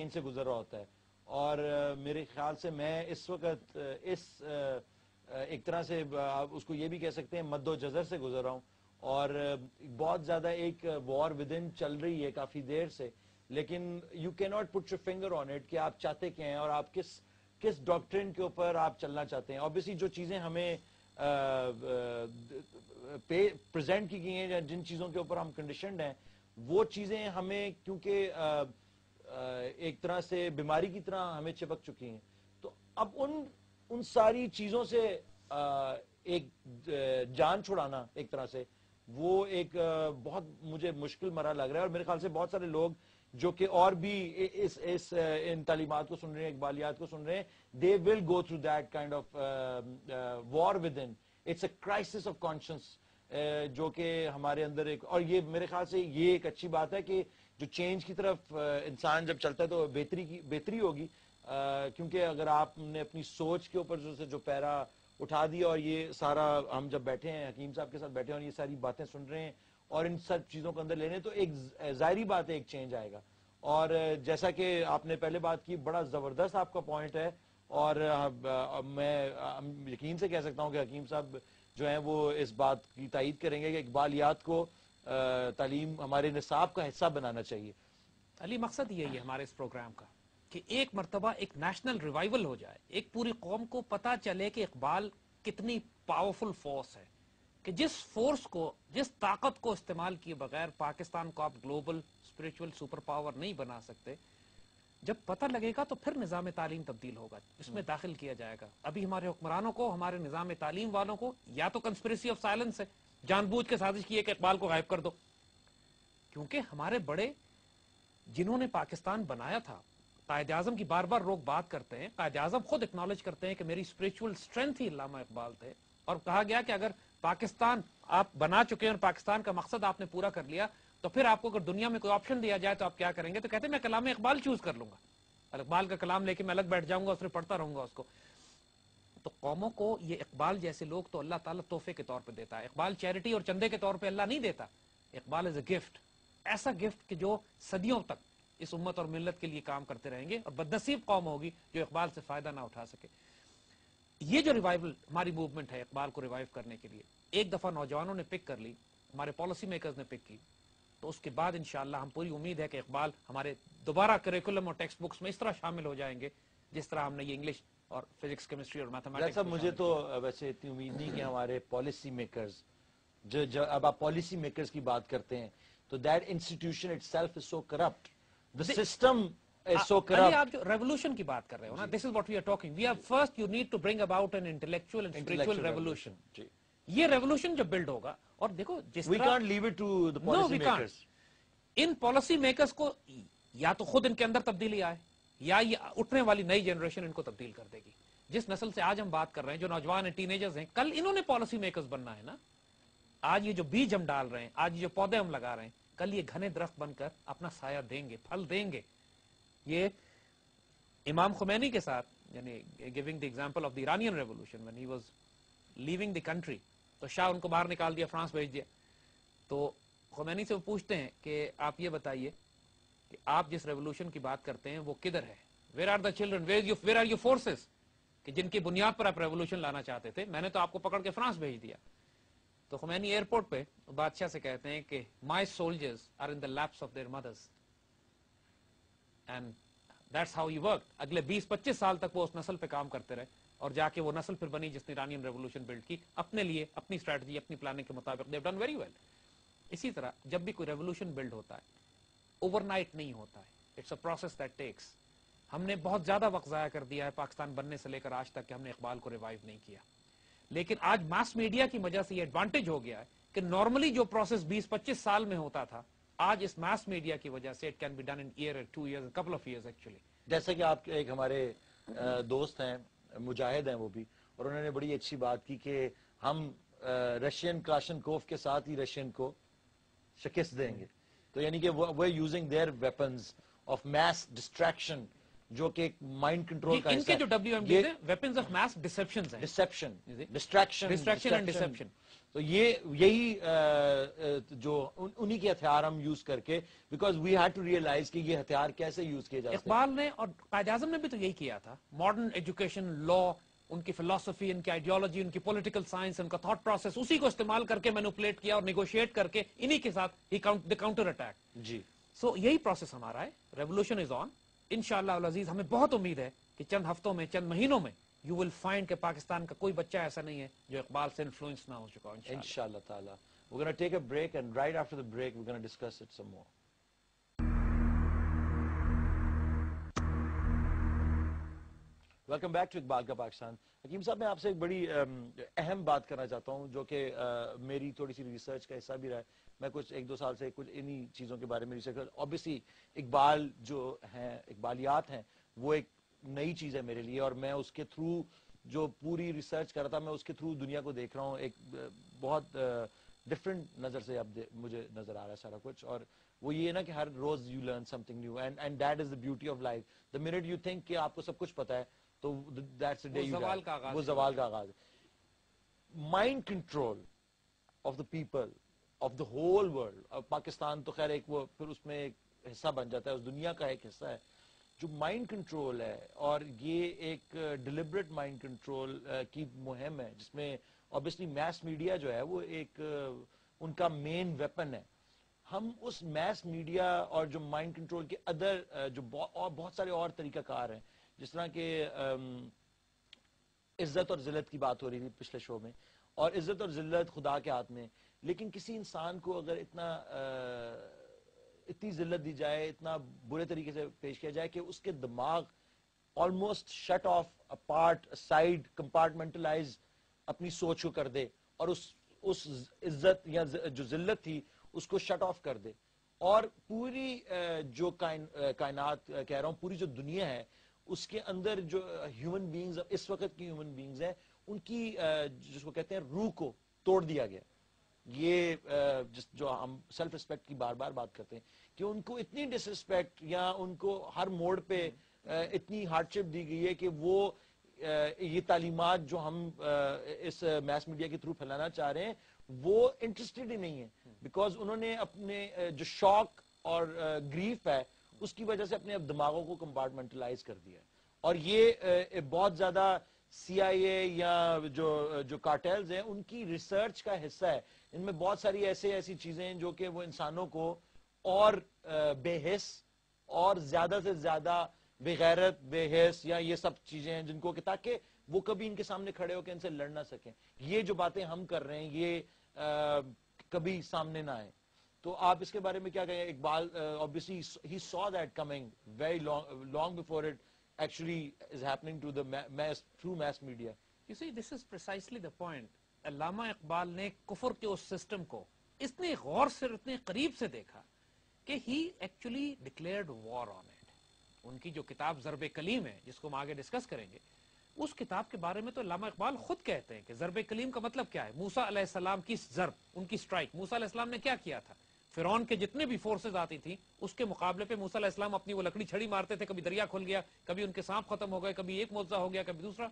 Change سے گزر رہا ہوتا ہے. اور میرے خیال سے میں اس وقت ایک طرح سے اس کو یہ بھی کہہ سکتے ہیں مد و جزر سے گزر رہا ہوں, اور بہت زیادہ ایک وار ود ان چل رہی ہے کافی دیر سے, لیکن یو کی not put your finger on it کہ آپ چاہتے کیا ہیں اور آپ کس ڈاکٹرن کے اوپر آپ چلنا چاہتے ہیں. obviously جو چیزیں ہمیں پریزنٹ کی گئی ہیں یا جن چیزوں کے اوپر ہم کنڈیشنڈ ہیں, وہ چیزیں ہمیں کیونکہ ایک طرح سے بیماری کی طرح ہمیں چپک چکی ہیں. تو اب ان ساری چیزوں سے ایک جان چھڑانا ایک طرح سے وہ ایک بہت مجھے مشکل مرحلہ لگ رہا ہے, اور میرے خیال سے بہت سارے لوگ جو کہ اور بھی ان تعلیمات کو سن رہے ہیں, اقبالیات کو سن رہے ہیں, they will go through that kind of war within. It's a crisis of conscience جو کہ ہمارے اندر ایک, اور یہ میرے خیال سے یہ ایک اچھی بات ہے کہ جو چینج کی طرف انسان جب چلتا ہے تو بہتری ہوگی, کیونکہ اگر آپ نے اپنی سوچ کے اوپر جو پیرا اٹھا دیا, اور یہ سارا ہم جب بیٹھے ہیں حکیم صاحب کے ساتھ بیٹھے ہیں اور یہ ساری باتیں سن رہے ہیں اور ان سب چیزوں کو اندر لینے, تو ایک ظاہری بات ہے ایک چینج آئے گا. اور جیسا کہ آپ نے پہلے بات کی, بڑا زبردست آپ کا پوائنٹ ہے, اور میں یقین سے کہہ سکتا ہوں کہ حکیم صاحب جو ہیں وہ اس بات کی تائید کریں گے کہ اقبالیات کو تعلیم ہمارے نصاب کا حصہ بنانا چاہیے. علی مقصد یہی ہے ہمارے اس پروگرام کا کہ ایک مرتبہ ایک نیشنل ریوائول ہو جائے, ایک پوری قوم کو پتا چلے کہ اقبال کتنی پاورفل فورس ہے, کہ جس فورس کو, جس طاقت کو استعمال کیے بغیر پاکستان کو آپ گلوبل اسپرچول سپر پاور نہیں بنا سکتے. جب پتہ لگے گا تو پھر نظام تعلیم تبدیل ہوگا, اس میں داخل کیا جائے گا. ابھی ہمارے حکمرانوں کو, ہمارے نظام تعلیم والوں کو یا تو کنسپریسی آف سائلنس ہے, جان بوجھ کے سازش کی ہے کہ اقبال کو غائب کر دو, کیونکہ ہمارے بڑے جنہوں نے پاکستان بنایا تھا, قائد اعظم کی بار بار لوگ بات کرتے ہیں, قائد اعظم خود اکنالج کرتے ہیں کہ میری اسپرچول اسٹرینتھ ہی علامہ اقبال تھے, اور کہا گیا کہ اگر پاکستان آپ بنا چکے ہیں اور پاکستان کا مقصد آپ نے پورا کر لیا, تو پھر آپ کو اگر دنیا میں کوئی آپشن دیا جائے تو آپ کیا کریں گے؟ تو کہتے ہیں میں کلام اقبال چوز کر لوں گا, اقبال کا کلام لے کے میں الگ بیٹھ جاؤں گا, اس میں پڑھتا رہوں گا اس کو. تو قوموں کو یہ اقبال جیسے لوگ تو اللہ تعالیٰ تحفے کے طور پہ دیتا ہے. اقبال چیریٹی اور چندے کے طور پہ اللہ نہیں دیتا, اقبال از اے گفٹ, ایسا گفٹ کہ جو صدیوں تک اس امت اور ملت کے لیے کام کرتے رہیں گے, اور بدنصیب قوم ہوگی جو اقبال سے فائدہ نہ اٹھا سکے. یہ جو ریوائول ہماری موومنٹ ہے اقبال کو ریوائیو کرنے کے لیے, ایک دفعہ نوجوانوں نے پک کر لی, ہمارے پالیسی میکرز نے پک کی, تو اس کے بعد انشاءاللہ ہم پوری امید ہے کہ اقبال ہمارے دوبارہ کریکولم اور ٹیکسٹ بکس میں اس طرح شامل ہو جائیں گے جس طرح ہم نے یہ انگلش اور فزکس, کیمسٹری اور میتھمیٹکس. مجھے تو ویسے اتنی امید نہیں کہ ہمارے پالیسی میکرز, جو اب آپ پالیسی میکرز کی بات کرتے ہیں, تو that institution it self is so corrupt, the system is so corrupt. آپ جو ریولوشن کی بات کر رہے ہو نا, this is what we are talking. We are first you need to bring about an intellectual and spiritual revolution. یہ revolution جب blood ہوگا, اور دیکھو جس we can't leave it to the policy makers. In policy makers کو یا تو خود ان کے اندر تبدیلی آئے, یا یہ اٹھنے والی نئی جنریشن ان کو تبدیل کر دے گی. جس نسل سے آج ہم بات کر رہے ہیں, جو نوجوان ہیں, ٹین ایجرز ہیں, کل انہوں نے پالیسی میکرز بننا ہے نا. آج یہ جو بیج ہم ڈال رہے ہیں, آج یہ جو پودے ہم لگا رہے ہیں, کل یہ گھنے درخت بن کر اپنا سایہ دیں گے, پھل دیں گے. یہ امام خمینی کے ساتھ, یعنی giving the example of the Iranian revolution, when he was leaving the country, تو شاہ ان کو باہر نکال دیا, فرانس بھیج دیا. تو خمینی سے وہ پوچھتے ہیں کہ آپ یہ بتائیے کہ آپ جس ریولوشن کی بات کرتے ہیں وہ کدھر ہے, where are the children, where are your forces, کہ جن کی بنیاد پر آپ ریولوشن لانا چاہتے تھے, میں نے تو آپ کو پکڑ کے فرانس بھیج دیا. تو خمینی ایئرپورٹ پہ بادشاہ سے کہتے ہیں کہ my soldiers are in the laps of their mothers, and that's how he worked. اگلے 20-25 سال تک وہ اس نسل پہ کام کرتے رہے, اور جا کے وہ نسل پھر بنی جس نے ایرانین ریولوشن بلڈ کی اپنے لیے, اپنی اسٹریٹجی, اپنی پلاننگ کے مطابق. they've done very well. اسی طرح جب بھی کوئی ریولوشن بلڈ ہوتا ہے, اوور نائٹ نہیں ہوتا ہے, it's a process that takes. ہم نے بہت زیادہ وقت ضائع کر دیا ہے پاکستان بننے سے لے کر آج تک کہ ہم نے اقبال کو ریوائیو نہیں کیا. لیکن آج ماس میڈیا کی وجہ سے یہ ایڈوانٹیج ہو گیا ہے کہ نارملی جو پروسیس 20-25 سال میں ہوتا تھا, آج اس ماس میڈیا کی وجہ سے it can be done in year, 2 years, couple of years actually. جیسے کہ آپ ایک ہمارے دوست ہیں, مجاہد ہیں وہ بھی, اور انہوں نے بڑی اچھی بات کی کہ ہم رشین کلاشنکوف کے ساتھ ہی رشین کو شکست دیں گے. تو یعنی کہ وہ using their weapons of mass destruction جو کہ مائنڈ کنٹرول کا ان کے جو WMD ہیں ویپنز آف ماس ڈسپشنز ہیں, ڈسپشن, ڈسٹریکشن اینڈ ڈسپشن. تو یہی جو انہی کے ہتھیار ہم یوز کر کے, because we had to realize کہ یہ ہتھیار کیسے یوز کیے جاتے ہیں. اقبال نے اور قائد اعظم نے بھی تو یہی کیا تھا. ماڈرن ایجوکیشن, لا, ان کی فلسفی, ان کی آئیڈیالوجی, ان کی پولیٹیکل سائنس, ان کا تھاٹ پروسیس, اسی کو استعمال کر کے مینوپولیٹ کیا اور نیگوشیٹ کر کے انہی کے ساتھ کاؤنٹر اٹیک. جی سو یہی پروسیس ہمارا ہے. ریولوشن از آن. انشاءاللہ العزیز ہمیں بہت امید ہے کہ چند ہفتوں میں, چند مہینوں میں یو ول فائنڈ کہ پاکستان کا کوئی بچہ ایسا نہیں ہے جو اقبال سے انفلوئنس نہ ہو چکا ہو. انشاءاللہ تعالی. We're going to take a break, and right after the break we're going to discuss it some more. Welcome back to Iqbal کا پاکستان. حکیم صاحب, میں آپ سے ایک بڑی اہم بات کرنا چاہتا ہوں جو کہ میری تھوڑی سی ریسرچ کا حصہ بھی رہا ہے. میں کچھ 1-2 سال سے کچھ انہی چیزوں کے بارے میں ریسرچ کر, obviously اقبال جو ہیں, اقبالیات ہیں, وہ ایک نئی چیز ہے میرے لیے, اور میں اس کے تھرو جو پوری ریسرچ کر رہا تھا, میں اس کے تھرو دنیا کو دیکھ رہا ہوں. ایک بہت ڈفرینٹ نظر سے اب مجھے نظر آ رہا ہے سارا کچھ, اور وہ یہ نا کہ ہر روز you learn something new, and that is the beauty of life. The moment you think کہ آپ کو سب کچھ پتا ہے, تو that's the day you die. وہ زوال کا آغاز ہے. Mind control of the people of the whole world. Pakistan تو خیر ایک وہ پھر اس میں ایک حصہ بن جاتا ہے, اس دنیا کا ایک حصہ ہے. جو مائنڈ کنٹرول ہے, اور یہ ایک ڈیلیبریٹ مائنڈ کنٹرول کی مہم ہے, جس میں obviously میس میڈیا جو ہے وہ ایک ان کا مین ویپن ہے. ہم اس میس میڈیا اور جو مائنڈ کنٹرول کے ادر جو بہت سارے اور طریقہ کار ہیں, جس طرح کہ عزت اور ذلت کی بات ہو رہی تھی پچھلے شو میں, اور عزت اور ذلت خدا کے ہاتھ میں. لیکن کسی انسان کو اگر اتنی ذلت دی جائے, اتنا برے طریقے سے پیش کیا جائے کہ اس کے دماغ almost shut off, part side, compartmentalize اپنی سوچ کو کر دے, اور اس عزت یا جو ذلت تھی اس کو شٹ آف کر دے, اور پوری جو کائنات کہہ رہا ہوں, پوری جو دنیا ہے اس کے اندر جو ہیومن بینگز اس وقت کی ہیومن بینگز ہیں, ان کی جس کو کہتے ہیں روح کو توڑ دیا گیا. یہ جو ہم سیلف ریسپیکٹ کی بار بار بات کرتے ہیں کہ ان کو اتنی ڈس ریسپیکٹ یا ان کو ہر موڑ پہ اتنی ہارڈ شپ دی گئی ہے کہ وہ یہ تعلیمات جو ہم اس میس میڈیا کے تھرو پھیلانا چاہ رہے ہیں وہ انٹرسٹڈ ہی نہیں ہے, بیکاز انہوں نے اپنے جو شوق اور گریف ہے اس کی وجہ سے اپنے دماغوں کو کمپارٹمنٹلائز کر دیا ہے. اور یہ بہت زیادہ CIA یا جو کارٹیلز ہیں ان کی ریسرچ کا حصہ ہے. ان میں بہت ساری ایسی چیزیں ہیں جو کہ وہ انسانوں کو اور بے حس اور زیادہ سے زیادہ بغیرت, بے حس یا یہ سب چیزیں ہیں جن کو کہ تاکہ وہ کبھی ان کے سامنے کھڑے ہو کے ان سے لڑ نہ سکیں. یہ جو باتیں ہم کر رہے ہیں یہ کبھی سامنے نہ آئے. تو آپ اس کے بارے میں کیا کہیں؟ Iqbal obviously he saw that coming very long before it actually is happening to the through mass media. You see, this is precisely the point. علامہ اقبال نے کفر کے اس سسٹم کو اتنے غور سے, اتنے قریب سے دیکھا کہ he actually declared war on it. ان کی جو کتاب ضرب کلیم ہے, جس کو ہم آگے ڈسکس کریں گے, اس کتاب کے بارے میں تو علامہ اقبال خود کہتے ہیں کہ ضرب کلیم کا مطلب کیا ہے. موسیٰ علیہ السلام کی ضرب, ان کی سٹرائک. موسیٰ علیہ السلام نے کیا کیا تھا؟ فرعون کے جتنے بھی فورسز آتی تھی اس کے مقابلے پہ موسیٰ علیہ السلام اپنی وہ لکڑی چھڑی مارتے تھے, کبھی دریا کھل گیا, کبھی ان کے سانپ ختم ہو گئے, کبھی ایک معجزہ ہو گیا, کبھی دوسرا.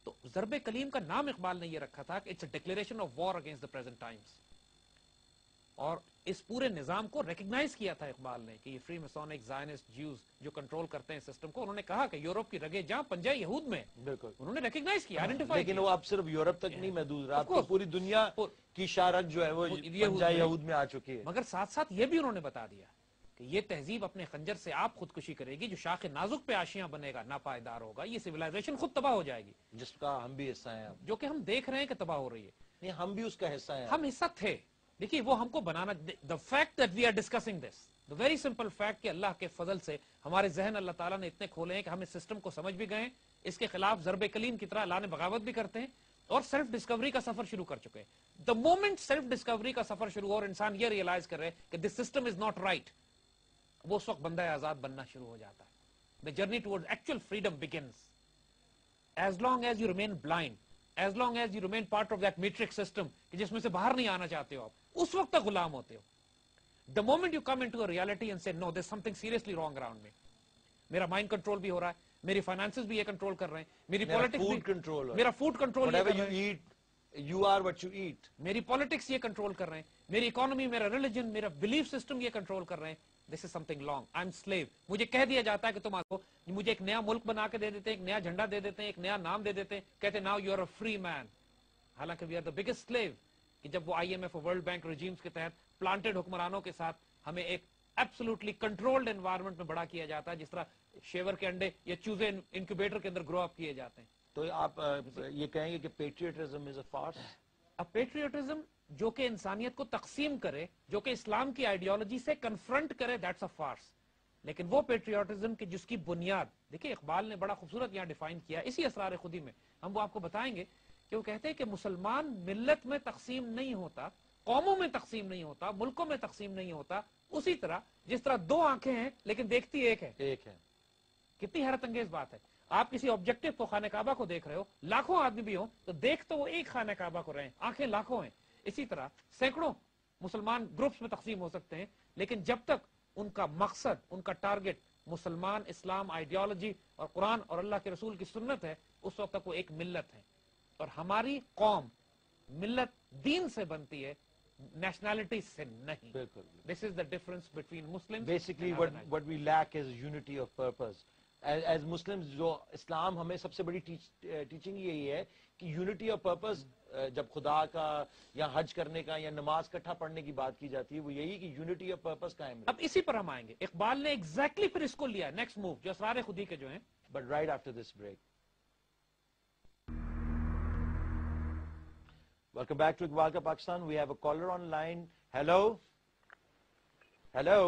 تو ضرب کلیم کا نام اقبال نے یہ رکھا تھا کہ it's a declaration of war against the present times. اور اس پورے نظام کو ریکگنائز کیا تھا اقبال نے کہ یہ فری میسونک زائنسٹ جیوز جو کنٹرول کرتے ہیں سسٹم کو, انہوں نے کہا کہ یورپ کی رگیں جہاں پنجہ یہود میں, بالکل انہوں نے ریکگنائز کیا, آئیڈینٹیفائی لیکن وہ اب صرف یورپ تک نہیں محدود رہا, اب تو پوری دنیا کی شارک جو ہے وہ پنجہ یہود میں آ چکی ہے. مگر ساتھ ساتھ یہ بھی انہوں نے بتا دیا کہ یہ تہذیب اپنے خنجر سے آپ خودکشی کرے گی, جو شاخ نازک پہ آشیاں بنے گا ناپائیدار ہوگا, یہ سیولائزیشن خود تباہ ہو جائے گی, جس کا ہم بھی حصہ ہیں, جو کہ ہم دیکھ رہے ہیں کہ تباہ ہو رہی ہے. نہیں, ہم بھی اس کا حصہ ہیں, ہم حصہ تھے. دیکھیے وہ ہم کو بنانا, the fact that we are discussing this, the very simple fact کہ اللہ کے فضل سے ہمارے ذہن اللہ تعالیٰ نے اتنے کھولے ہیں کہ ہم اس سسٹم کو سمجھ بھی گئے, اس کے خلاف ضرب کلیم کی طرح اللہ نے بغاوت بھی کرتے ہیں, اور سیلف ڈسکوری کا سفر شروع کر چکے ہیں. the moment سیلف ڈسکوری کا سفر شروع ہو اور انسان یہ ریئلائز کر رہے کہ this system is not right, وہ اس وقت بندہ آزاد بننا شروع ہو جاتا ہے. the journey towards actual freedom begins. as long as you remain blind, as long as you remain part of that matrix system جس میں سے باہر نہیں آنا چاہتے ہو آپ, اس وقت تک غلام ہوتے ہو. the moment you come into a reality and say no, there's something seriously wrong around me, میرا مائنڈ کنٹرول بھی ہو رہا ہے, میری فائنانسز بھی یہ کنٹرول کر رہے ہیں, میری پالیٹکس food بھی, control میرا food control whatever you eat, you are what you eat. میری پالیٹکس یہ کنٹرول کر رہے ہیں, میری اکانومی, میرا ریلیجن, میرا بلیف سسٹم یہ کنٹرول کر رہے ہیں. This is something long. I am slave. مجھے کہہ دیا جاتا ہے کہ تم آگو, مجھے ایک نیا ملک بنا کے دے دیتے ہیں, ایک نیا جھنڈا دے دیتے ہیں, ایک نیا نام دے دیتے ہیں, کہتے ہیں now you are a free man. حالانکہ we are the biggest slave. کہ جب وہ آئی ایم ایف اور ورلڈ بینک ریجیمز کے تحت پلانٹڈ حکمرانوں کے ساتھ ہمیں ایک ایبسولوٹلی کنٹرولڈ انوائرمنٹ میں بڑا کیا جاتا ہے, جس طرح شیور کے انڈے یا چوزے انکیوبیٹر کے اندر گرو اپ کیے جاتے ہیں. تو آپ یہ کہیں گے کہ پیٹریوٹزم از اے فارس. اب پیٹریوٹزم جو کہ انسانیت کو تقسیم کرے, جو کہ اسلام کی آئیڈیالوجی سے کنفرنٹ کرے, دیٹس اے فارس. لیکن وہ پیٹریوٹزم کی جس کی بنیاد, دیکھیں اقبال نے بڑا خوبصورت یہاں ڈیفائن کیا اسی اسرار خودی میں, ہم وہ آپ کو بتائیں گے کہ وہ کہتے ہیں کہ مسلمان ملت میں تقسیم نہیں ہوتا, قوموں میں تقسیم نہیں ہوتا, ملکوں میں تقسیم نہیں ہوتا, اسی طرح جس طرح دو آنکھیں ہیں لیکن دیکھتی ایک ہے. ایک ہے. کتنی حیرت انگیز بات ہے. آپ کسی آبجیکٹو کو, خانہ کعبہ کو دیکھ رہے ہو, لاکھوں آدمی بھی ہوں تو دیکھ تو وہ ایک خانہ کعبہ کو رہے ہیں, آنکھیں لاکھوں ہیں. اسی طرح سینکڑوں مسلمان گروپس میں تقسیم ہو سکتے ہیں, لیکن جب تک ان کا مقصد, ان کا ٹارگٹ مسلمان, اسلام, آئیڈیالوجی اور قرآن اور اللہ کے رسول کی سنت ہے, اس وقت تک وہ ایک ملت ہے. اور ہماری قوم ملت دین سے بنتی ہے, نیشنلٹی سے نہیں. This is the difference between Muslim. Basically what we lack is unity of purpose. As Muslims, جو اسلام ہمیں سب سے بڑی ٹیچنگ یہی ہے کہ یونٹی آف پرپز. جب خدا کا یا حج کرنے کا یا نماز کٹھا پڑھنے کی بات کی جاتی ہے, وہ یہی کہ یونٹی آف پرپز قائم ہے. اب اسی پر ہم آئیں گے. اقبال نے ایگزیکٹلی پھر اس کو لیا نیکسٹ موو, جو اسرار خودی کے جو ہیں. But right after this break. Welcome back to Iqbal Ka Pakistan. We have a caller on line. Hello? Hello?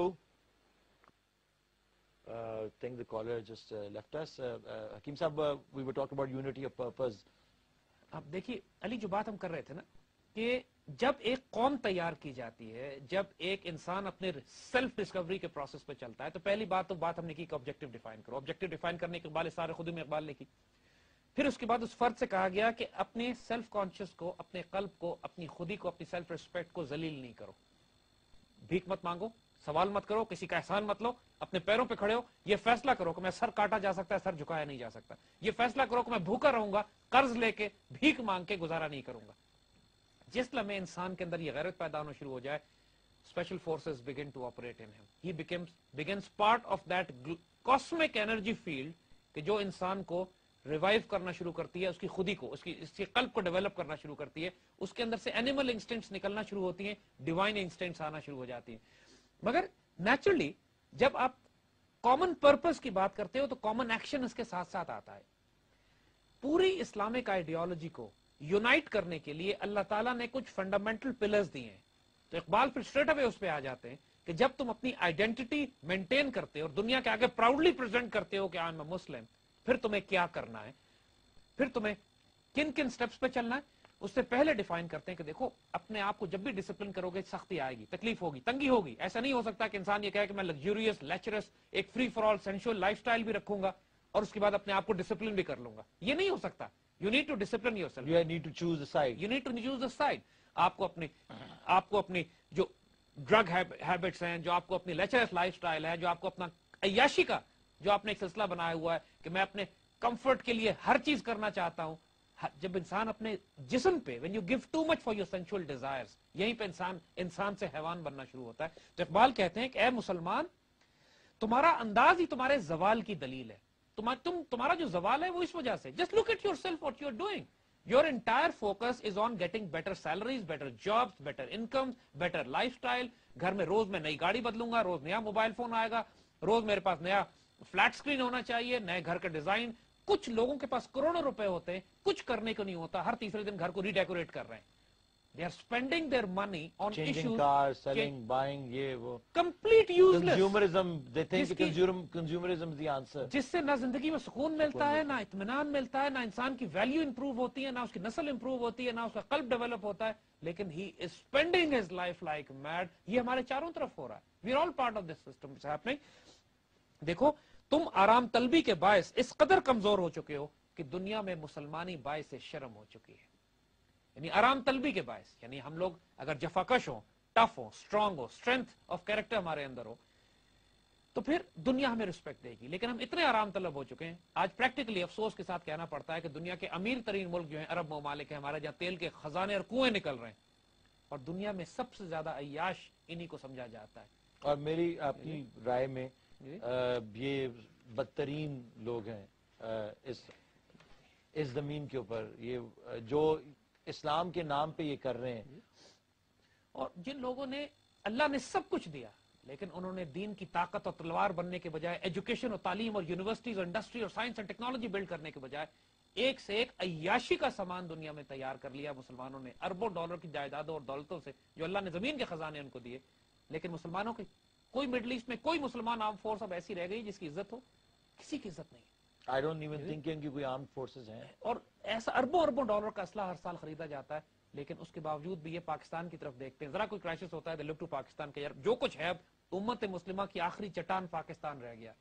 I think the caller just left us. Hakeem Sahab, we were talking about unity of purpose. اب دیکھیے علی, جو بات ہم کر رہے تھے نا, کہ جب ایک قوم تیار کی جاتی ہے, جب ایک انسان اپنے سیلف ڈسکوری کے پروسیس پہ چلتا ہے, تو پہلی بات ہم نے کی کہ آبجیکٹو ڈیفائن کرو. آبجیکٹو ڈیفائن کرنے کے اقبال اسرار خودی میں اقبال نے کی. پھر اس کے بعد اس فرد سے کہا گیا کہ اپنے سیلف کانشیس کو, اپنے قلب کو, اپنی خودی کو, اپنی سیلف ریسپیکٹ کو ذلیل نہیں کرو. بھیک مت مانگو, سوال مت کرو, کسی کا احسان مت لو, اپنے پیروں پہ کھڑے ہو. یہ فیصلہ کرو کہ میں سر کاٹا جا سکتا ہے, سر جھکایا نہیں جا سکتا. یہ فیصلہ کرو کہ میں بھوکا رہوں گا, قرض لے کے, بھیک مانگ کے گزارا نہیں کروں گا. جس لمحے انسان کے اندر یہ غیرت پیدا ہونا شروع ہو جائے, special forces begin to operate in him. He begins part of that cosmic energy field کہ جو انسان کو ریوائیو کرنا شروع کرتی ہے, اس کی خودی کو, اس کی قلب کو ڈیولپ کرنا شروع کرتی ہے. اس کے اندر سے اینیمل انسٹنکٹس نکلنا شروع ہوتی ہیں, ڈیوائن انسٹنکٹس آنا شروع ہو جاتی ہیں. مگر نیچرلی جب آپ کامن پرپز کی بات کرتے ہو تو کامن ایکشن اس کے ساتھ ساتھ آتا ہے. پوری اسلامک آئیڈیالوجی کو یونائٹ کرنے کے لیے اللہ تعالیٰ نے کچھ فنڈامنٹل پلرز دیے ہیں. تو اقبال پھر اسٹریٹ اوے اس پہ آ جاتے ہیں کہ جب تم اپنی آئیڈینٹی مینٹین کرتے ہو اور دنیا کے آگے پراؤڈلی پریزنٹ کرتے ہو کہ آئی ایم اے مسلم, پھر تمہیں کیا کرنا ہے, پھر تمہیں کن کن سٹیپس پہ چلنا ہے. اس سے پہلے ڈیفائن کرتے ہیں کہ دیکھو, اپنے آپ کو جب بھی ڈسپلن کرو گے, سختی آئے گی, تکلیف ہوگی, تنگی ہوگی. ایسا نہیں ہو سکتا کہ انسان یہ کہے کہ میں لگزوریس, لیچرس, ایک free for all essential life style بھی رکھوں گا اور اس کے بعد اپنے آپ کو ڈسپلن بھی کر لوں گا. یہ نہیں ہو سکتا. You need to discipline yourself. You need to choose a side. You need to choose a side. آپ کو اپنی جو ڈرگ ہیبٹس ہیں, جو آپ کو اپنی لیچرس لائف سٹائل ہے, جو آپ کو اپنا عیاشی کا جو آپ نے ایک سلسلہ بنایا ہوا ہے کہ میں اپنے کمفرٹ کے لیے ہر چیز کرنا چاہتا ہوں, جب انسان اپنے جسم پہ when you give too much for your sensual desires, یہیں پہ انسان سے حیوان بننا شروع ہوتا ہے. تو اقبال کہتے ہیں کہ اے مسلمان, تمہارا انداز ہی تمہارے زوال کی دلیل ہے. تمہارا جو زوال ہے وہ اس وجہ سے, just look at yourself what you're doing. Your entire focus is on getting better salaries, better jobs, better incomes, better lifestyle. گھر میں روز میں نئی گاڑی بدلوں گا, روز نیا موبائل فون آئے گا, روز میرے پاس نیا فلیٹ سکرین ہونا چاہیے, نئے گھر کا ڈیزائن. کچھ لوگوں کے پاس کروڑوں روپے ہوتے ہیں, کچھ کرنے کو نہیں ہوتا, ہر تیسرے دن گھر کو ری ڈیکوریٹ کر رہے ہیں. They are spending their money on Changing issues, cars, selling, buying, یہ وہ. complete useless. Consumerism, they think consumerism is the answer. جس سے نہ زندگی میں سکون ملتا ہے, نہ اطمینان ملتا ہے, نہ انسان کی ویلیو امپروو ہوتی ہے, نہ اس کی نسل امپروو ہوتی ہے, نہ اس کا قلب ڈیولپ ہوتا ہے. لیکن he is spending his life like mad. یہ ہمارے چاروں طرف ہو رہا ہے. We are all part of this system which is happening. دیکھو, تم آرام طلبی کے باعث اس قدر کمزور ہو چکے ہو کہ دنیا میں مسلمانی باعث شرم ہو چکی ہے. یعنی آرام طلبی کے باعث, یعنی ہم لوگ اگر جفاکش ہوں, ٹف ہوں, strong who, strength of character ہمارے اندر ہو, تو پھر دنیا ہمیں رسپیکٹ دے گی. لیکن ہم اتنے آرام طلب ہو چکے ہیں, آج پریکٹیکلی افسوس کے ساتھ کہنا پڑتا ہے کہ دنیا کے امیر ترین ملک جو ہیں عرب ممالک ہیں ہمارے, جہاں تیل کے خزانے اور کنویں نکل رہے ہیں, اور دنیا میں سب سے زیادہ عیاش انہی کو سمجھا جاتا ہے. اور میری آپ کی رائے میں یہ بدترین لوگ ہیں اس زمین کے اوپر, یہ جو اسلام کے نام پہ یہ کر رہے ہیں. اور جن لوگوں نے, اللہ نے سب کچھ دیا, لیکن انہوں نے دین کی طاقت اور تلوار بننے کے بجائے, ایجوکیشن اور تعلیم اور یونیورسٹیز اور انڈسٹری اور سائنس اینڈ ٹیکنالوجی بلڈ کرنے کے بجائے ایک سے ایک عیاشی کا سامان دنیا میں تیار کر لیا مسلمانوں نے, اربوں ڈالر کی جائیدادوں اور دولتوں سے جو اللہ نے زمین کے خزانے ان کو دیے. لیکن مسلمانوں کی کوئی مڈل ایسٹ میں کوئی مسلمان آرم فورس اب ایسی رہ گئی جس کی عزت ہو؟ کسی کی عزت نہیں ہے. I don't even think کہ کوئی آرمڈ فورسز ہیں. اور ایسا اربوں ڈالر کا اسلحہ ہر سال خریدا جاتا ہے, لیکن اس کے باوجود بھی یہ پاکستان کی طرف دیکھتے ہیں. ذرا کوئی کرائسس ہوتا ہے, they look to پاکستان کے, یار جو کچھ ہے امت مسلمہ کی آخری چٹان پاکستان رہ گیا.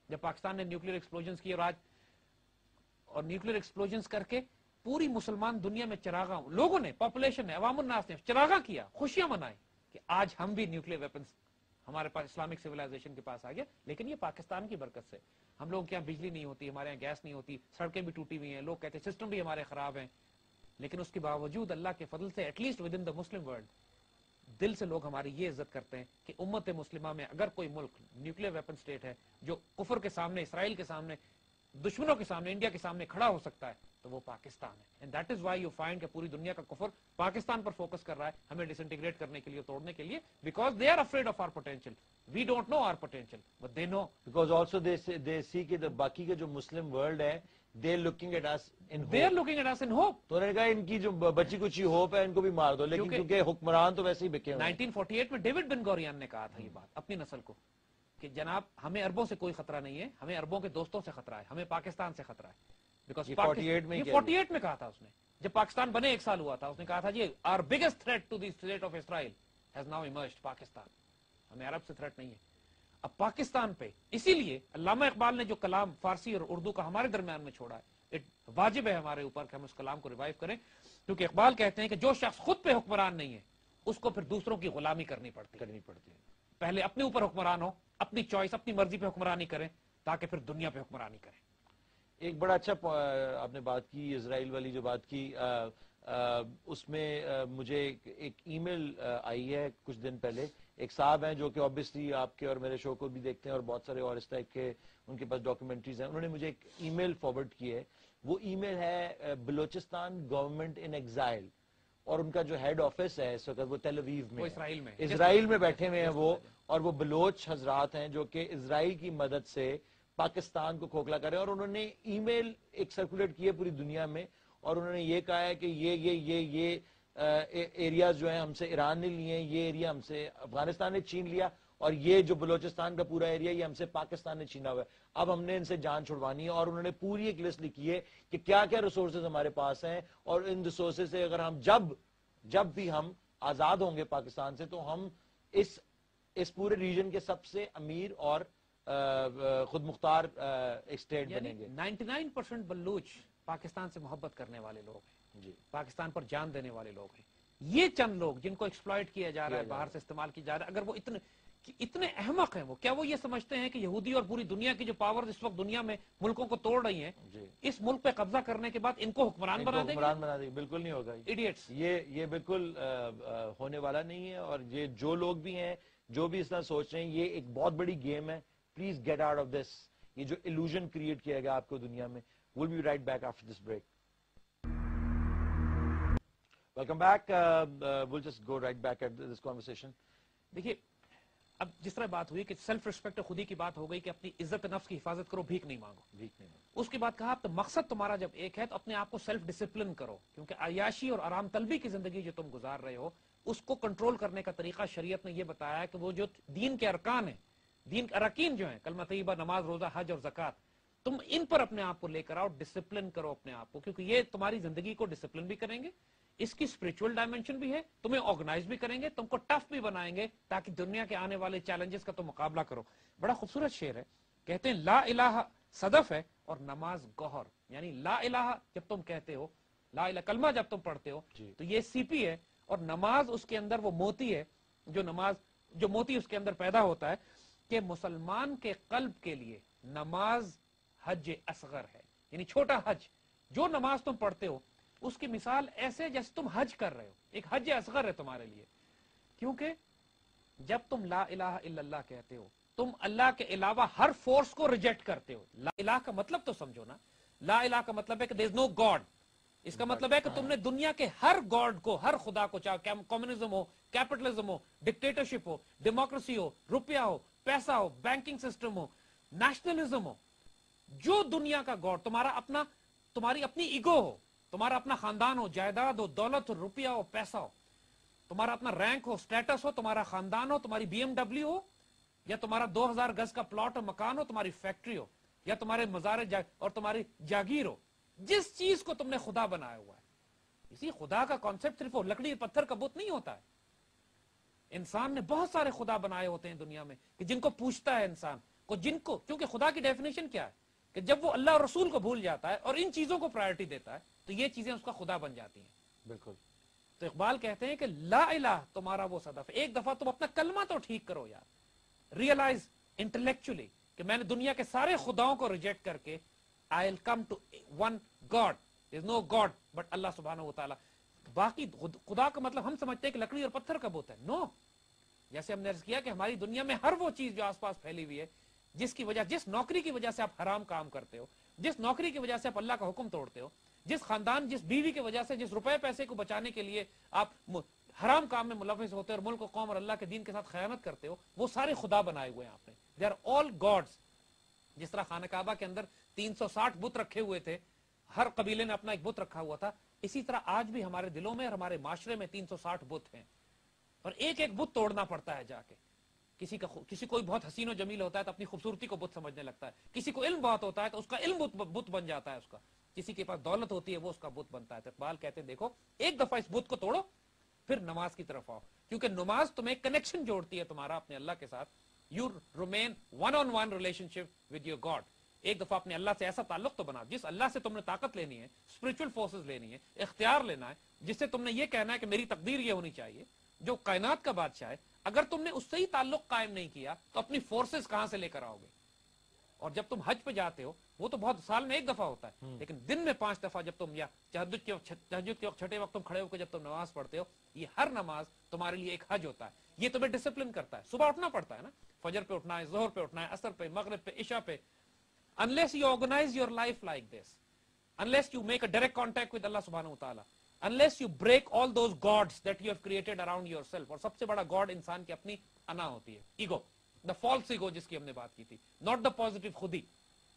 جب پاکستان نے نیوکلیر ایکسپلوژنز کی اور نیوکلیر ایکسپلوژنز کر کے پوری مسلمان دنیا میں چراغاں, لوگوں نے, پاپولیشن نے, عوام الناس نے چراغاں کیا, خوشیاں منائی کہ آج ہم بھی نیوکلیر ویپنز ہمارے پاس اسلامک سیولائزیشن کے پاس آ گیا. لیکن یہ پاکستان کی برکت سے. ہم لوگوں کے یہاں بجلی نہیں ہوتی, ہمارے یہاں گیس نہیں ہوتی, سڑکیں بھی ٹوٹی ہوئی ہیں, لوگ کہتے ہیں سسٹم بھی ہمارے خراب ہیں, لیکن اس کے باوجود اللہ کے فضل سے at least with in the Muslim world دل سے لوگ ہماری یہ عزت کرتے ہیں کہ امت مسلمہ میں اگر کوئی ملک نیوکلیر ویپن سٹیٹ ہے جو کفر کے سامنے, اسرائیل کے سامنے, دشمنوں کے سامنے, انڈیا کے سامنے کھڑا ہو سکتا ہے, تو وہ پاکستان ہے. And that is why you find کہ پوری دنیا کا کفر پاکستان پر فوکس کر رہا ہے ہمیں ڈس انٹیگریٹ کرنے کے لیے, توڑنے کے لیے, because they are afraid of our potential. We don't know our potential but they know, because also they see کہ باقی کے جو مسلم ورلڈ ہے they are looking at us in they are looking at us in hope. تو انہوں نے کہا ان کی جو بچی کچھ ہوپ ہے ان کو بھی مار دو, لیکن کیونکہ حکمران تو ویسے ہی بکے ہوئے ہیں. 1948 میں ڈیوڈ بن گوریان نے کہا تھا یہ بات اپنی نسل کو کہ جناب ہمیں اربوں سے کوئی خطرہ نہیں ہے, ہمیں اربوں کے دوستوں سے خطرہ ہے, ہمیں پاکستان سے خطرہ ہے. بیکاز 48 میں کہا تھا اس نے, جب پاکستان بنے 1 سال ہوا تھا, اس نے کہا تھا جی our biggest threat to the state of Israel has now emerged Pakistan, ہمیں عرب سے تھریٹ نہیں ہے. اب پاکستان پہ اسی لیے علامہ اقبال نے جو کلام فارسی اور اردو کا ہمارے درمیان میں چھوڑا ہے, واجب ہے ہمارے اوپر کہ ہم اس کلام کو ریوائیو کریں, کیونکہ اقبال کہتے ہیں کہ جو شخص خود پہ حکمران نہیں ہے اس کو پھر دوسروں کی غلامی کرنی پڑتی ہے. پہلے اپنے اوپر حکمران ہو, اپنی چوائس, اپنی مرضی پہ حکمرانی کریں, تاکہ پھر دنیا پہ حکمرانی کریں. ایک بڑا اچھا آپ نے بات کی, اسرائیل والی جو بات کی, اس میں مجھے ایک ای میل آئی ہے کچھ دن پہلے. ایک صاحب ہیں جو کہ آبویسلی آپ کے اور میرے شو کو بھی دیکھتے ہیں اور بہت سارے اور اس ٹائپ کے ان کے پاس ڈاکومنٹریز ہیں. انہوں نے مجھے ایک ای میل فارورڈ کی ہے. وہ ای میل ہے بلوچستان گورنمنٹ ان ایگزائل, اور ان کا جو ہیڈ آفس ہے اس وقت وہ تیل اویو میں, اسرائیل میں بیٹھے ہوئے ہیں وہ, اور وہ بلوچ حضرات ہیں جو کہ اسرائیل کی مدد سے پاکستان کو کھوکھلا کرے. اور انہوں نے ای میل ایک سرکولیٹ کی ہے پوری دنیا میں, اور انہوں نے یہ کہا ہے کہ یہ ایریاز جو ہیں ہم سے ایران نے لیے ہیں, یہ ایریا ہم سے افغانستان نے چھین لیا, اور یہ جو بلوچستان کا پورا ایریا یہ ہم سے پاکستان نے چھینا ہوا ہے. اب ہم نے ان سے جان چھڑوانی ہے, اور انہوں نے پوری ایک لسٹ لکھی ہے کہ کیا کیا ریسورسز ہمارے پاس ہیں, اور ان ریسورسز سے اگر ہم جب بھی ہم آزاد ہوں گے پاکستان سے, تو ہم اس پورے ریجن کے سب سے امیر اور خود مختار اسٹیٹ بنیں گے. 99% بلوچ پاکستان سے محبت کرنے والے لوگ ہیں, جی, پاکستان پر جان دینے والے لوگ ہیں. یہ چند لوگ جن کو ایکسپلائٹ کیا جا رہا ہے, باہر سے استعمال کیا جا رہا ہے, اگر وہ اتنے احمق ہیں, وہ کیا وہ یہ سمجھتے ہیں کہ یہودی اور پوری دنیا کی جو پاور اس وقت دنیا میں ملکوں کو توڑ رہی ہیں, اس ملک پہ قبضہ کرنے کے بعد ان کو حکمران بنا دیں گے؟ بالکل نہیں ہوگا. ایڈیٹس. یہ بالکل ہونے والا نہیں ہے. اور یہ جو لوگ بھی ہیں جو بھی اس طرح سوچ رہے ہیں, یہ ایک بہت بڑی گیم ہے. Please get out of this. یہ جو illusion کریٹ کیا گیا آپ کو دنیا میں. We'll be right back after this break. Welcome back. We'll just go right back at this conversation. دیکھیے, اب جس طرح بات ہوئی کہ سیلف ریسپیکٹ خودی کی بات ہو گئی کہ اپنی عزت نفس کی حفاظت کرو, بھیک نہیں مانگو. اس کے بعد کہا تو مقصد تمہارا جب ایک ہے تو اپنے آپ کو سیلف ڈسپلن کرو, کیونکہ عیاشی اور آرام طلبی کی زندگی جو تم گزار رہے ہو اس کو کنٹرول کرنے کا طریقہ شریعت نے یہ بتایا ہے کہ وہ جو دین کے ارکان ہیں, دین کے اراکین جو ہیں, کلمہ طیبہ, نماز, روزہ, حج اور زکوٰۃ, تم ان پر اپنے آپ کو لے کر آؤ, ڈسپلن کرو اپنے آپ کو, کیونکہ یہ تمہاری زندگی کو ڈسپلن بھی کریں گے, اس کی اسپرچول ڈائمینشن بھی ہے, تمہیں آرگنائز بھی کریں گے, تم کو ٹف بھی بنائیں گے تاکہ دنیا کے آنے والے چیلنجز کا تم مقابلہ کرو. بڑا خوبصورت شعر ہے, کہتے ہیں لا الہ صدف ہے اور نماز گوہر. یعنی لا الہ جب تم کہتے ہو, لا الہ کلمہ جب تم پڑھتے ہو تو یہ سی پی ہے, اور نماز اس کے اندر وہ موتی ہے, جو موتی اس کے اندر پیدا ہوتا ہے. کہ مسلمان کے قلب کے لیے نماز حج اصغر ہے، یعنی چھوٹا حج. جو نماز تم پڑھتے ہو اس کی مثال ایسے جیسے تم حج کر رہے ہو، ایک حج اصغر ہے تمہارے لیے. کیونکہ جب تم لا الہ الا اللہ کہتے ہو تم اللہ کے علاوہ ہر فورس کو ریجیکٹ کرتے ہو. لا الہ کا مطلب تو سمجھو نا. لا الہ کا مطلب ہے کہ there is no God. اس کا مطلب ہے کہ تم نے دنیا کے ہر گاڈ کو، ہر خدا کو، چاہے کمیونزم ہو، کیپٹلزم ہو، ڈکٹیٹرشپ ہو، ڈیموکریسی ہو، روپیہ ہو، پیسہ ہو، بینکنگ سسٹم ہو، نیشنلزم ہو، جو دنیا کا گاڈ تمہاری اپنی ایگو ہو، تمہارا اپنا خاندان ہو، جائیداد ہو، دولت ہو، روپیہ ہو، پیسہ ہو، تمہارا اپنا رینک ہو، سٹیٹس ہو، تمہارا خاندان ہو، تمہاری بی ایم ڈبلیو ہو، یا تمہارا 2000 گز کا پلاٹ اور مکان ہو، تمہاری فیکٹری ہو، یا تمہارے مزار اور تمہاری جاگیر ہو، جس چیز کو تم نے خدا بنایا ہوا ہے. اسی خدا کا کانسیپٹ صرف وہ لکڑی پتھر کا بت نہیں ہوتا ہے. انسان نے بہت سارے خدا بنائے ہوتے ہیں دنیا میں کہ جن کو پوچھتا ہے انسان کو، کیونکہ خدا کی ڈیفینیشن کیا ہے کہ جب وہ اللہ اور رسول کو بھول جاتا ہے اور ان چیزوں کو پرائرٹی دیتا ہے تو یہ چیزیں اس کا خدا بن جاتی ہیں. بالکل. تو اقبال کہتے ہیں کہ لا الہ تمہارا وہ صدف ہے. ایک دفعہ تم اپنا کلمہ تو ٹھیک کرو یار. ریئلائز انٹلیکچولی کہ میں نے دنیا کے سارے خداؤں کو ریجیکٹ کر کے I will come to one God. There is no God but اللہ سبحانہ وتعالی. باقی خدا کا مطلب ہم سمجھتے ہیں کہ لکڑی اور پتھر کا بت ہے. نو. جیسے ہم نے عرض کیا کہ ہماری دنیا میں ہر وہ چیز جو آس پاس پھیلی ہوئی ہے جس نوکری کی وجہ سے آپ حرام کام کرتے ہو، جس نوکری کی وجہ سے آپ اللہ کا حکم توڑتے ہو، جس خاندان، جس بیوی کی وجہ سے، جس روپے پیسے کو بچانے کے لیے آپ حرام کام میں ملوث ہوتے ہو اور ملک و قوم اور اللہ کے دین کے ساتھ خیانت کرتے ہو، وہ سارے خدا بنائے ہوئے ہیں آپ نے. They are all gods. جس طرح خانہ کعبہ کے اندر 360 بت رکھے ہوئے تھے، ہر قبیلے نے اپنا ایک بت رکھا ہوا تھا، اسی طرح آج بھی ہمارے دلوں میں اور ہمارے معاشرے میں 360 بت ہیں، اور ایک ایک بت توڑنا پڑتا ہے جا کے. کسی کوئی بہت حسین و جمیل ہوتا ہے تو اپنی خوبصورتی کو بت سمجھنے لگتا ہے، کسی کو علم بہت ہوتا ہے تو اس کا علم بت بن جاتا ہے اس کا، کسی کے پاس دولت ہوتی ہے وہ اس کا بت بنتا ہے. تو اقبال کہتے ہیں دیکھو ایک دفعہ اس بت کو توڑو پھر نماز کی طرف آؤ، کیونکہ نماز تمہیں کنیکشن جوڑتی ہے تمہارا اپنے اللہ کے ساتھ. You remain one on one relation ship with your God. ایک دفعہ اپنے اللہ سے ایسا تعلق تو بنا جس اللہ سے تم نے طاقت لینی ہے، اسپرچل فورسز لینی ہے، اختیار لینا ہے، جس سے تم نے یہ کہنا ہے کہ میری تقدیر یہ ہونی چاہیے، جو کائنات کا بادشاہ ہے. اگر تم نے اس سے ہی تعلق قائم نہیں کیا تو اپنی فورسز کہاں سے لے کر آؤ گے؟ اور جب تم حج پہ جاتے ہو وہ تو بہت سال میں ایک دفعہ ہوتا ہے، لیکن دن میں 5 دفعہ جب تم، یا تہجد کے وقت چھٹے وقت تم کھڑے ہو کے جب تم نماز پڑھتے ہو، یہ ہر نماز تمہارے لیے ایک حج ہوتا ہے. یہ تمہیں ڈسپلن کرتا ہے. صبح اٹھنا پڑتا ہے نا، فجر پہ اٹھنا ہے، ظہر پہ اٹھنا ہے، عصر پہ، مغرب پہ، عشاء پہ. unless you organize your life like this, unless you make a direct contact with Allah subhanahu wa ta'ala, unless you break all those gods that you have created around yourself. اور سب سے بڑا گاڈ انسان کی اپنی انا ہوتی ہے، ego, the false ego جس کی ہم نے بات کی تھی، ناٹ دا پازیٹیو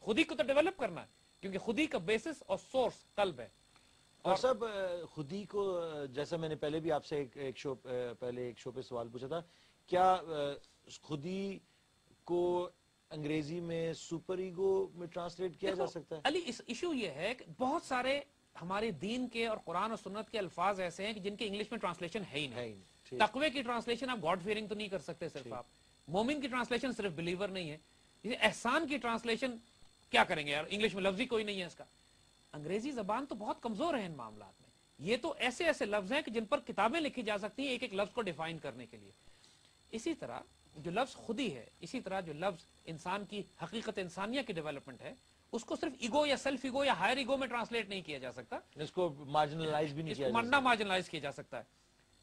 خودی کو تو ڈیولپ کرنا ہے کیونکہ خودی کا بیسس اور سورس قلب ہے. اور سب خودی کو، جیسا میں نے پہلے بھی آپ سے ایک شو پہ سوال پوچھا تھا، کیا خودی کو انگریزی میں سپر ایگو میں ٹرانسلیٹ کیا جا سکتا ہے؟ علی اس ایشو یہ ہے کہ بہت سارے ہمارے دین کے اور قرآن اور سنت کے الفاظ ایسے ہیں کہ جن کے انگلش میں ٹرانسلیشن ہے ہی نہیں. تقوی کی ٹرانسلیشن آپ گاڈ فیئرنگ تو نہیں کر سکتے صرف آپ. مومن کی ٹرانسلیشن صرف بلیور نہیں ہے. احسان کی ٹرانسلیشن کیا کریں گے یار، انگلش میں لفظ ہی کوئی نہیں ہے اس کا. انگریزی زبان تو بہت کمزور ہے ان معاملات میں. یہ تو ایسے لفظ ہیں کہ جن پر کتابیں لکھی جا سکتی ہیں ایک ایک لفظ کو ڈیفائن کرنے کے لیے. اسی طرح جو لفظ خودی ہے، اسی طرح جو لفظ انسان کی حقیقت انسانیہ کی ڈیولپمنٹ ہے، اس کو صرف ایگو یا سیلف ایگو یا ہائر ایگو میں ٹرانسلیٹ نہیں کیا جا سکتا، اس کو مارجنلائز بھی نہیں کیا جا سکتا، مارجنلائز کیا جا سکتا ہے.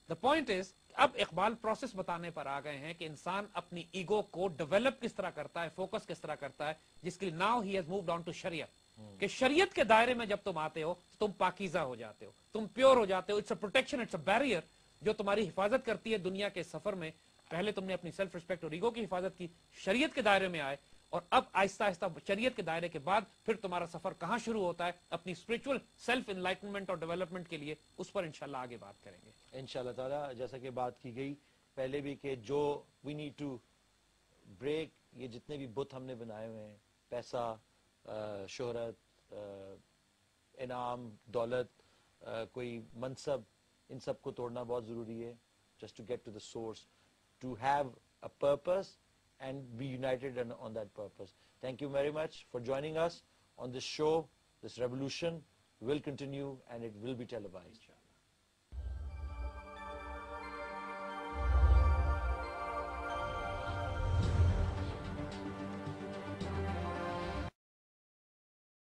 دا پوائنٹ از اب اقبال پروسیس بتانے پر آ گئے ہیں کہ انسان اپنی ایگو کو ڈیولپ کس طرح کرتا ہے، فوکس کس طرح کرتا ہے، جس کے لیے now he has moved on to sharia. کہ شریعت کے دائرے میں جب تم آتے ہو تم پاکیزہ ہو جاتے ہو، تم پیور ہو جاتے ہو. It's a protection, it's a barrier جو تمہاری حفاظت کرتی ہے دنیا کے سفر میں. پہلے تم نے اپنی سیلف ریسپیکٹ اور ایگو کی حفاظت کی، شریعت کے دائرے میں آئے، اور اب آہستہ آہستہ شریعت کے دائرے کے بعد پھر تمہارا سفر کہاں شروع ہوتا ہے؟ اپنی اسپرچل سیلف انلائٹنمنٹ اور ڈیولپمنٹ کے لیے. اس پر انشاءاللہ آگے بات کریں گے انشاءاللہ تعالیٰ. جیسا کہ بات کی گئی پہلے بھی کہ جو وی نیڈ ٹو بریک، یہ جتنے بھی بت ہم نے بنائے ہوئے ہیں، پیسہ، شہرت، انعام، دولت، کوئی منصب، ان سب کو توڑنا بہت ضروری ہے. just to get to the source, to have a purpose and be united on that purpose. Thank you very much for joining us on this show. This revolution will continue and it will be televised.